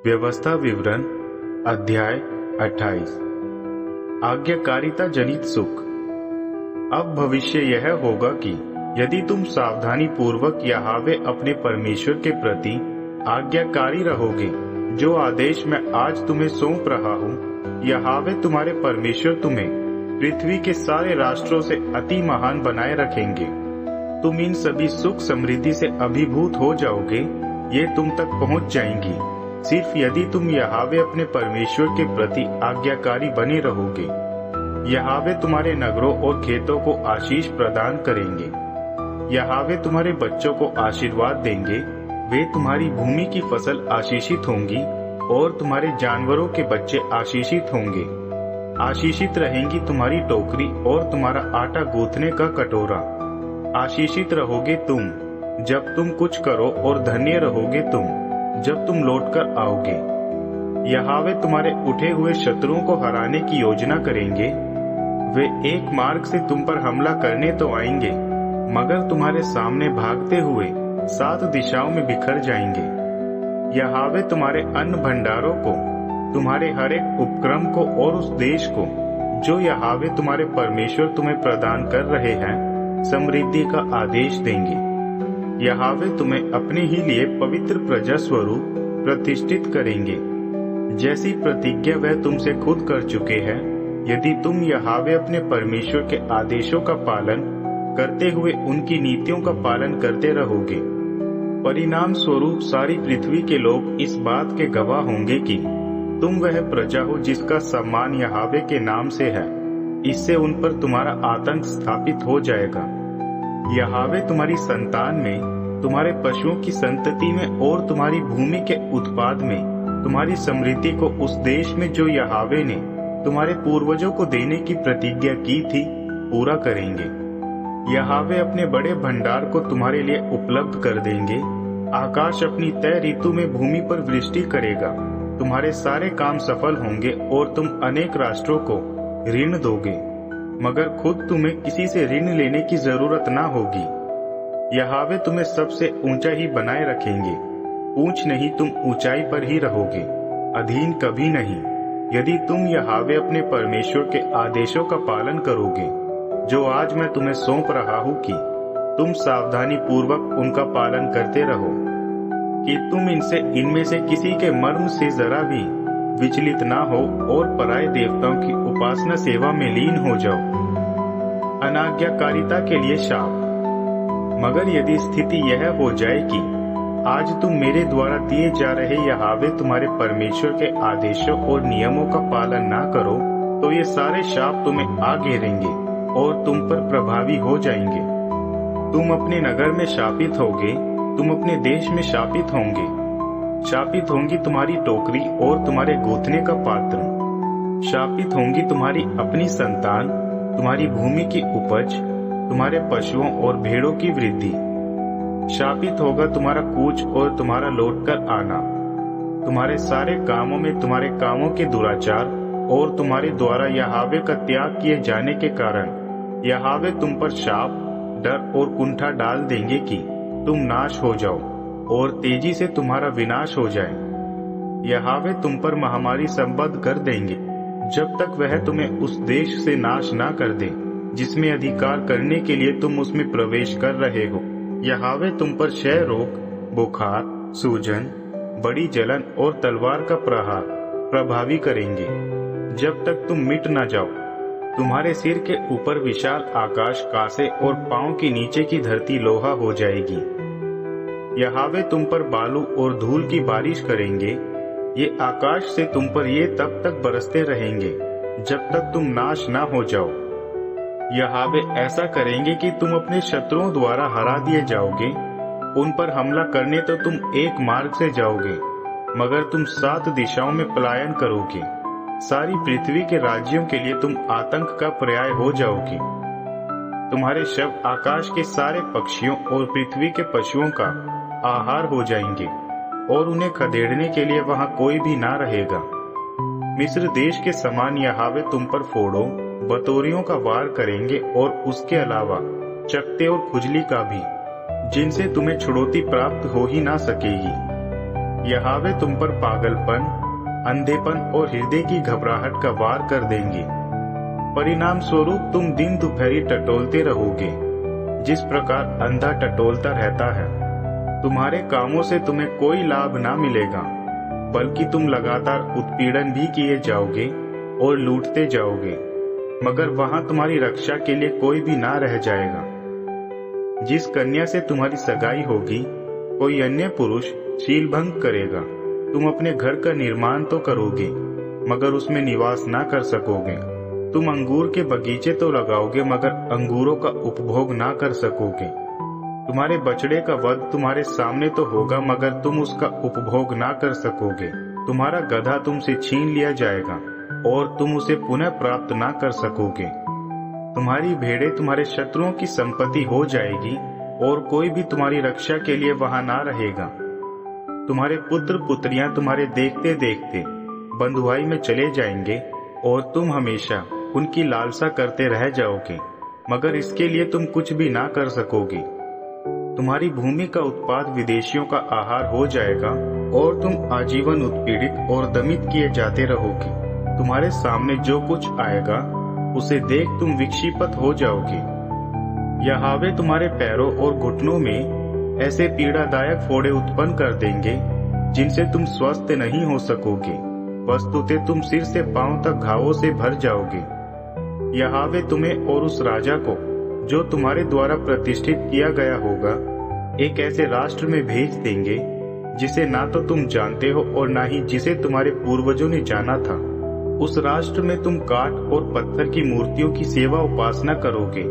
व्यवस्था विवरण अध्याय 28 आज्ञाकारिता जनित सुख। अब भविष्य यह होगा कि यदि तुम सावधानी पूर्वक यहोवा अपने परमेश्वर के प्रति आज्ञाकारी रहोगे, जो आदेश मैं आज तुम्हें सौंप रहा हूँ, यहोवा तुम्हारे परमेश्वर तुम्हें पृथ्वी के सारे राष्ट्रों से अति महान बनाए रखेंगे। तुम इन सभी सुख समृद्धि से अभिभूत हो जाओगे, ये तुम तक पहुँच जाएंगी, सिर्फ यदि तुम यहोवा अपने परमेश्वर के प्रति आज्ञाकारी बने रहोगे। यहोवा तुम्हारे नगरों और खेतों को आशीष प्रदान करेंगे। यहोवा तुम्हारे बच्चों को आशीर्वाद देंगे, वे तुम्हारी भूमि की फसल आशीषित होंगी और तुम्हारे जानवरों के बच्चे आशीषित होंगे। आशीषित रहेंगी तुम्हारी टोकरी और तुम्हारा आटा गूंथने का कटोरा। आशीषित रहोगे तुम जब तुम कुछ करो और धन्य रहोगे तुम जब तुम लौटकर आओगे। यहोवा तुम्हारे उठे हुए शत्रुओं को हराने की योजना करेंगे। वे एक मार्ग से तुम पर हमला करने तो आएंगे, मगर तुम्हारे सामने भागते हुए 7 दिशाओं में बिखर जाएंगे। यहोवा तुम्हारे अन्न भंडारों को, तुम्हारे हर एक उपक्रम को और उस देश को जो यहोवा तुम्हारे परमेश्वर तुम्हें प्रदान कर रहे हैं, समृद्धि का आदेश देंगे। यहोवा तुम्हें अपने ही लिए पवित्र प्रजा स्वरूप प्रतिष्ठित करेंगे, जैसी प्रतिज्ञा वह तुमसे खुद कर चुके हैं, यदि तुम यहोवा अपने परमेश्वर के आदेशों का पालन करते हुए उनकी नीतियों का पालन करते रहोगे। परिणाम स्वरूप सारी पृथ्वी के लोग इस बात के गवाह होंगे कि तुम वह प्रजा हो जिसका सम्मान यहोवा के नाम से है। इससे उन पर तुम्हारा आतंक स्थापित हो जाएगा। यहोवा तुम्हारी संतान में, तुम्हारे पशुओं की संतति में और तुम्हारी भूमि के उत्पाद में तुम्हारी समृद्धि को उस देश में जो यहोवा ने तुम्हारे पूर्वजों को देने की प्रतिज्ञा की थी, पूरा करेंगे। यहोवा अपने बड़े भंडार को तुम्हारे लिए उपलब्ध कर देंगे। आकाश अपनी तय ऋतु में भूमि पर वृष्टि करेगा। तुम्हारे सारे काम सफल होंगे और तुम अनेक राष्ट्रों को ऋण दोगे, मगर खुद तुम्हें किसी से ऋण लेने की जरूरत ना होगी। यहोवा तुम्हें सबसे ऊंचा ही बनाए रखेंगे। ऊंच नहीं, तुम ऊंचाई पर ही रहोगे, अधीन कभी नहीं। यदि तुम यहोवा अपने परमेश्वर के आदेशों का पालन करोगे, जो आज मैं तुम्हें सौंप रहा हूँ, कि तुम सावधानी पूर्वक उनका पालन करते रहो, कि तुम इनमें से किसी के मर्म से जरा भी विचलित ना हो और पराये देवताओं की उपासना सेवा में लीन हो जाओ। अनाज्ञाकारिता के लिए शाप। मगर यदि स्थिति यह हो जाए कि आज तुम मेरे द्वारा दिए जा रहे यहोवा तुम्हारे परमेश्वर के आदेशों और नियमों का पालन ना करो, तो ये सारे शाप तुम्हें आ घेरेंगे और तुम पर प्रभावी हो जाएंगे। तुम अपने नगर में शापित होगे, तुम अपने देश में शापित होंगे। शापित होंगी तुम्हारी टोकरी और तुम्हारे गूंथने का पात्र। शापित होंगी तुम्हारी अपनी संतान, तुम्हारी भूमि की उपज, तुम्हारे पशुओं और भेड़ों की वृद्धि। शापित होगा तुम्हारा कूच और तुम्हारा लौटकर आना, तुम्हारे सारे कामों में तुम्हारे कामों के दुराचार और तुम्हारे द्वारा यहोवा का त्याग किए जाने के कारण यहोवा तुम पर शाप, डर और कुंठा डाल देंगे कि तुम नाश हो जाओ और तेजी से तुम्हारा विनाश हो जाए। यहोवा तुम पर महामारी संबद्ध कर देंगे, जब तक वह तुम्हें उस देश से नाश ना कर दे जिसमें अधिकार करने के लिए तुम उसमें प्रवेश कर रहे हो। यहोवा तुम पर क्षय रोग, बुखार, सूजन, बड़ी जलन और तलवार का प्रहार प्रभावी करेंगे, जब तक तुम मिट न जाओ। तुम्हारे सिर के ऊपर विशाल आकाश कांसे और पांव के नीचे की धरती लोहा हो जाएगी। यहोवा तुम पर बालू और धूल की बारिश करेंगे। ये आकाश से तुम पर ये तब तक बरसते रहेंगे जब तक तुम नाश ना हो जाओ। यहोवा ऐसा करेंगे कि तुम अपने शत्रुओं द्वारा हरा दिए जाओगे। उन पर हमला करने तो तुम एक मार्ग से जाओगे, मगर तुम 7 दिशाओं में पलायन करोगे। सारी पृथ्वी के राज्यों के लिए तुम आतंक का पर्याय हो जाओगे। तुम्हारे शव आकाश के सारे पक्षियों और पृथ्वी के पशुओं का आहार हो जाएंगे और उन्हें खदेड़ने के लिए वहां कोई भी ना रहेगा। मिस्र देश के समान यहोवा तुम पर फोड़ों, बतोरियों का वार करेंगे और उसके अलावा चकते और खुजली का भी, जिनसे तुम्हें छुड़ौती प्राप्त हो ही ना सकेगी। यहोवा तुम पर पागलपन, अंधेपन और हृदय की घबराहट का वार कर देंगे। परिणाम स्वरूप तुम दिन दोपहरी टटोलते रहोगे, जिस प्रकार अंधा टटोलता रहता है। तुम्हारे कामों से तुम्हें कोई लाभ ना मिलेगा, बल्कि तुम लगातार उत्पीड़न भी किए जाओगे और लूटते जाओगे, मगर वहां तुम्हारी रक्षा के लिए कोई भी ना रह जाएगा। जिस कन्या से तुम्हारी सगाई होगी, कोई अन्य पुरुष शीलभंग करेगा। तुम अपने घर का निर्माण तो करोगे, मगर उसमें निवास ना कर सकोगे। तुम अंगूर के बगीचे तो लगाओगे, मगर अंगूरों का उपभोग ना कर सकोगे। तुम्हारे बछड़े का वध तुम्हारे सामने तो होगा, मगर तुम उसका उपभोग ना कर सकोगे। तुम्हारा गधा तुमसे छीन लिया जाएगा और तुम उसे पुनः प्राप्त ना कर सकोगे। तुम्हारी भेड़ें तुम्हारे शत्रुओं की संपत्ति हो जाएगी और कोई भी तुम्हारी रक्षा के लिए वहां ना रहेगा। तुम्हारे पुत्र पुत्रियां तुम्हारे देखते देखते बंधुआई में चले जाएंगे और तुम हमेशा उनकी लालसा करते रह जाओगे, मगर इसके लिए तुम कुछ भी ना कर सकोगे। तुम्हारी भूमि का उत्पाद विदेशियों का आहार हो जाएगा और तुम आजीवन उत्पीड़ित और दमित किए जाते रहोगे। तुम्हारे सामने जो कुछ आएगा उसे देख तुम विक्षिप्त हो जाओगे। यहोवा तुम्हारे पैरों और घुटनों में ऐसे पीड़ादायक फोड़े उत्पन्न कर देंगे जिनसे तुम स्वस्थ नहीं हो सकोगे। वस्तुतः तुम सिर से पांव तक घावों से भर जाओगे। यहोवा तुम्हें और उस राजा को जो तुम्हारे द्वारा प्रतिष्ठित किया गया होगा, एक ऐसे राष्ट्र में भेज देंगे जिसे ना तो तुम जानते हो और ना ही जिसे तुम्हारे पूर्वजों ने जाना था। उस राष्ट्र में तुम काठ और पत्थर की मूर्तियों की सेवा उपासना करोगे।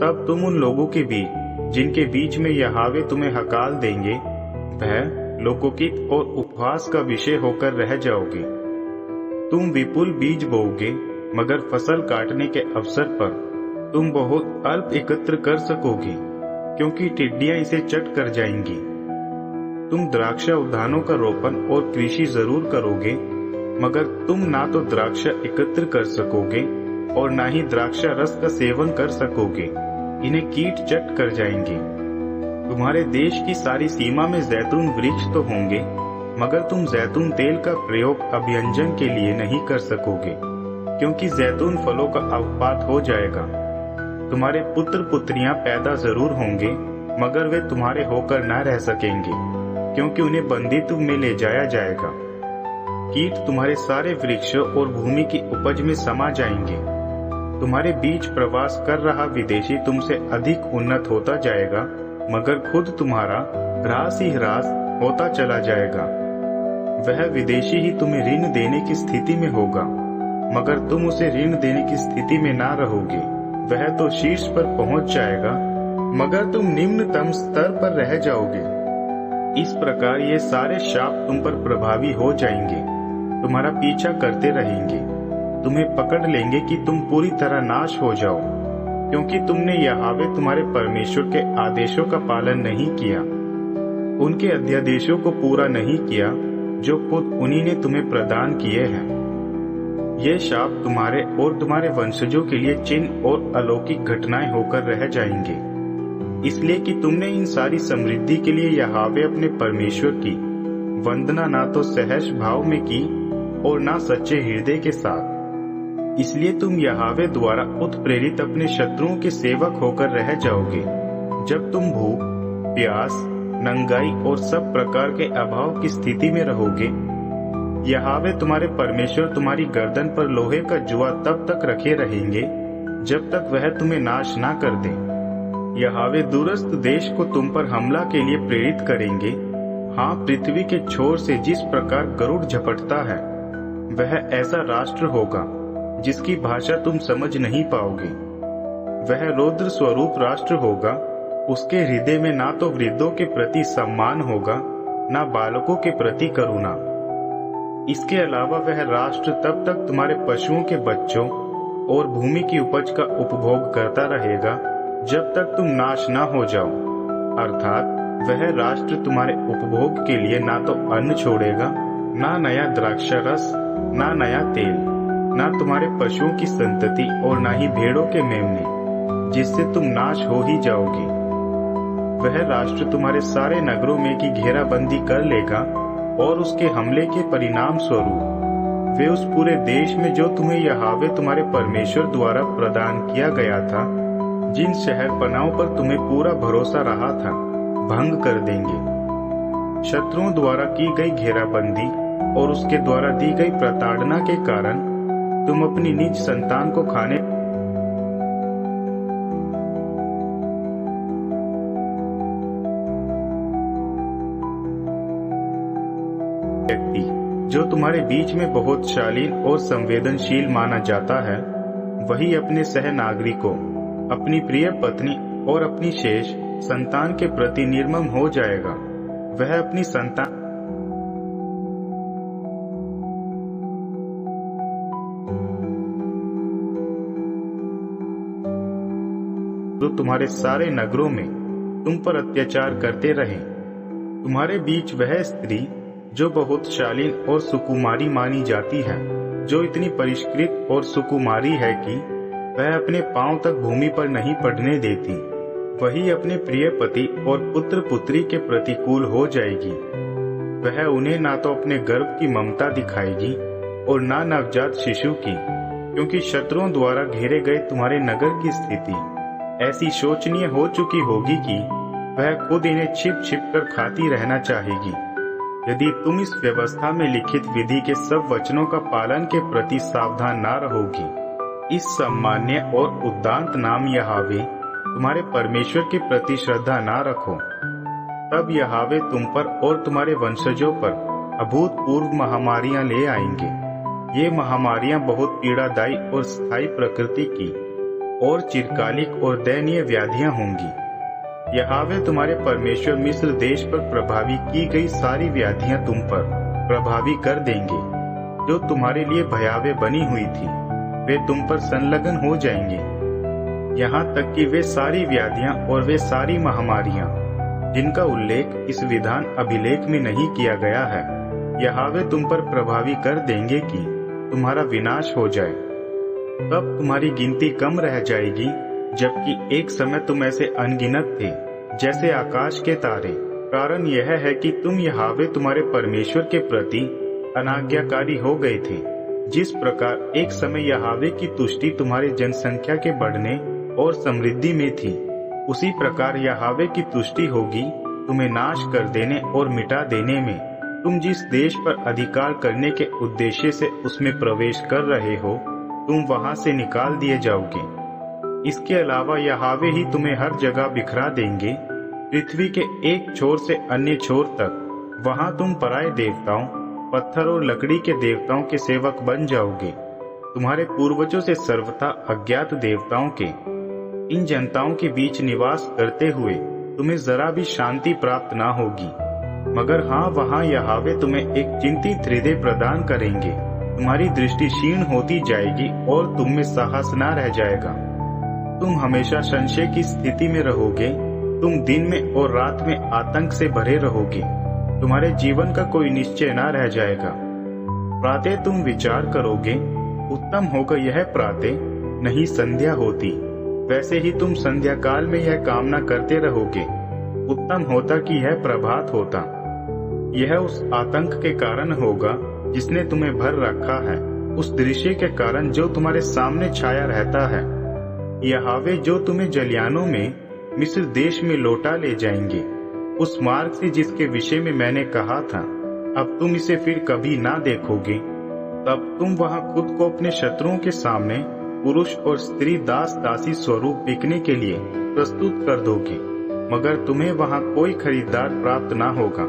तब तुम उन लोगों के बीच जिनके बीच में यहोवा तुम्हें हकाल देंगे, भय, लोकोकित और उपहास का विषय होकर रह जाओगे। तुम विपुल बीज बोओगे, मगर फसल काटने के अवसर पर तुम बहुत अल्प एकत्र कर सकोगे, क्योंकि टिड्डियां इसे चट कर जाएंगी। तुम द्राक्षा उद्यानों का रोपण और कृषि जरूर करोगे, मगर तुम ना तो द्राक्षा एकत्र कर सकोगे और ना ही द्राक्षा रस का सेवन कर सकोगे। इन्हें कीट चट कर जाएंगे। तुम्हारे देश की सारी सीमा में जैतून वृक्ष तो होंगे, मगर तुम जैतून तेल का प्रयोग अभियंजन के लिए नहीं कर सकोगे, क्योंकि जैतून फलों का अवपात हो जाएगा। तुम्हारे पुत्र पुत्रियां पैदा जरूर होंगे, मगर वे तुम्हारे होकर न रह सकेंगे, क्योंकि उन्हें बंदीत्व में ले जाया जाएगा। कीट तुम्हारे सारे वृक्षों और भूमि की उपज में समा जाएंगे। तुम्हारे बीच प्रवास कर रहा विदेशी तुमसे अधिक उन्नत होता जाएगा, मगर खुद तुम्हारा ह्रास ही ह्रास होता चला जाएगा। वह विदेशी ही तुम्हें ऋण देने की स्थिति में होगा, मगर तुम उसे ऋण देने की स्थिति में ना रहोगे। वह तो शीर्ष पर पहुंच जाएगा, मगर तुम निम्नतम स्तर पर रह जाओगे। इस प्रकार ये सारे शाप तुम पर प्रभावी हो जाएंगे, तुम्हारा पीछा करते रहेंगे, तुम्हें पकड़ लेंगे कि तुम पूरी तरह नाश हो जाओ, क्योंकि तुमने यहोवा तुम्हारे परमेश्वर के आदेशों का पालन नहीं किया, उनके अध्यादेशों को पूरा नहीं किया जो खुद उन्हीं ने तुम्हें प्रदान किए हैं। ये शाप तुम्हारे और तुम्हारे वंशजों के लिए चिन्ह और अलौकिक घटनाएं होकर रह जाएंगे, इसलिए कि तुमने इन सारी समृद्धि के लिए यहोवा अपने परमेश्वर की वंदना ना तो सहज भाव में की और ना सच्चे हृदय के साथ। इसलिए तुम यहोवा द्वारा उत्प्रेरित अपने शत्रुओं के सेवक होकर रह जाओगे। जब तुम भूख, प्यास, नंगाई और सब प्रकार के अभाव की स्थिति में रहोगे, यहोवा तुम्हारे परमेश्वर तुम्हारी गर्दन पर लोहे का जुआ तब तक रखे रहेंगे जब तक वह तुम्हें नाश ना कर दे। यहोवा दूरस्थ देश को तुम पर हमला के लिए प्रेरित करेंगे। हाँ, पृथ्वी के छोर से जिस प्रकार गरुड़ झपटता है, वह ऐसा राष्ट्र होगा जिसकी भाषा तुम समझ नहीं पाओगे। वह रौद्र स्वरूप राष्ट्र होगा। उसके हृदय में ना तो वृद्धों के प्रति सम्मान होगा, ना बालकों के प्रति करुणा। इसके अलावा वह राष्ट्र तब तक तुम्हारे पशुओं के बच्चों और भूमि की उपज का उपभोग करता रहेगा जब तक तुम नाश ना हो जाओ। अर्थात वह राष्ट्र तुम्हारे उपभोग के लिए ना तो अन्न छोड़ेगा, ना नया द्राक्षा रस, ना नया तेल, ना तुम्हारे पशुओं की संतति और ना ही भेड़ों के मेमने, जिससे तुम नाश हो ही जाओगे। वह राष्ट्र तुम्हारे सारे नगरों में की घेराबंदी कर लेगा और उसके हमले के परिणाम स्वरूप वे उस पूरे देश में जो तुम्हें यहोवा तुम्हारे परमेश्वर द्वारा प्रदान किया गया था, जिन शहर पनाहों पर तुम्हें पूरा भरोसा रहा था, भंग कर देंगे। शत्रुओं द्वारा की गई घेराबंदी और उसके द्वारा दी गई प्रताड़ना के कारण तुम अपनी निज संतान को खाने व्यक्ति जो तुम्हारे बीच में बहुत शालीन और संवेदनशील माना जाता है, वही अपने सह नागरिकों, अपनी प्रिय पत्नी और अपनी शेष संतान के प्रति निर्मम हो जाएगा। वह अपनी संतान तो तुम्हारे सारे नगरों में तुम पर अत्याचार करते रहे। तुम्हारे बीच वह स्त्री जो बहुत शालीन और सुकुमारी मानी जाती है, जो इतनी परिष्कृत और सुकुमारी है कि वह अपने पांव तक भूमि पर नहीं पड़ने देती, वही अपने प्रिय पति और पुत्र पुत्री के प्रतिकूल हो जाएगी। वह उन्हें ना तो अपने गर्भ की ममता दिखाएगी और ना नवजात शिशु की, क्योंकि शत्रुओं द्वारा घेरे गए तुम्हारे नगर की स्थिति ऐसी शोचनीय हो चुकी होगी कि वह खुद इन्हें छिप छिप कर खाती रहना चाहेगी। यदि तुम इस व्यवस्था में लिखित विधि के सब वचनों का पालन के प्रति सावधान न रहोगी, इस सम्मान्य और उद्दांत नाम यहोवा तुम्हारे परमेश्वर के प्रति श्रद्धा न रखो, तब यहोवा तुम पर और तुम्हारे वंशजों पर अभूतपूर्व महामारियां ले आएंगे। ये महामारियां बहुत पीड़ादायी और स्थायी प्रकृति की और चिरकालिक और दयनीय व्याधियां होंगी। यहोवा तुम्हारे परमेश्वर मिस्र देश पर प्रभावी की गई सारी व्याधियां तुम पर प्रभावी कर देंगे, जो तुम्हारे लिए भयावह बनी हुई थी, वे तुम पर संलग्न हो जाएंगे। यहाँ तक कि वे सारी व्याधियां और वे सारी महामारियां जिनका उल्लेख इस विधान अभिलेख में नहीं किया गया है, यहोवा तुम पर प्रभावी कर देंगे कि तुम्हारा विनाश हो जाए। तब तुम्हारी गिनती कम रह जाएगी, जबकि एक समय तुम ऐसे अनगिनत थे जैसे आकाश के तारे। कारण यह है कि तुम यहोवा तुम्हारे परमेश्वर के प्रति अनाज्ञाकारी हो गए थे। जिस प्रकार एक समय यहोवा की तुष्टि तुम्हारे जनसंख्या के बढ़ने और समृद्धि में थी, उसी प्रकार यहोवा की तुष्टि होगी तुम्हें नाश कर देने और मिटा देने में। तुम जिस देश पर अधिकार करने के उद्देश्य से उसमें प्रवेश कर रहे हो, तुम वहां से निकाल दिए जाओगे। इसके अलावा यहोवा ही तुम्हें हर जगह बिखरा देंगे, पृथ्वी के एक छोर से अन्य छोर तक। वहां तुम पराये देवताओं, पत्थर और लकड़ी के देवताओं के सेवक बन जाओगे। तुम्हारे पूर्वजों से सर्वथा अज्ञात देवताओं के इन जनताओं के बीच निवास करते हुए तुम्हें जरा भी शांति प्राप्त ना होगी। मगर हाँ, वहाँ यहोवा तुम्हें एक चिंतित हृदय प्रदान करेंगे। तुम्हारी दृष्टि क्षीण होती जाएगी और तुम में साहस ना रह जाएगा। तुम हमेशा संशय की स्थिति में रहोगे। तुम दिन में और रात में आतंक से भरे रहोगे। तुम्हारे जीवन का कोई निश्चय ना रह जाएगा। प्रातः तुम विचार करोगे, उत्तम होगा यह प्रातः नहीं संध्या होती। वैसे ही तुम संध्या काल में यह कामना करते रहोगे, उत्तम होता कि यह प्रभात होता। यह उस आतंक के कारण होगा जिसने तुम्हें भर रखा है, उस दृश्य के कारण जो तुम्हारे सामने छाया रहता है। यहोवा जो तुम्हें जलियानों में मिस्र देश में लौटा ले जाएंगे, उस मार्ग से जिसके विषय में मैंने कहा था, अब तुम इसे फिर कभी ना देखोगे। तब तुम वहां खुद को अपने शत्रुओं के सामने पुरुष और स्त्री दास दासी स्वरूप बिकने के लिए प्रस्तुत कर दोगे, मगर तुम्हें वहां कोई खरीदार प्राप्त ना होगा।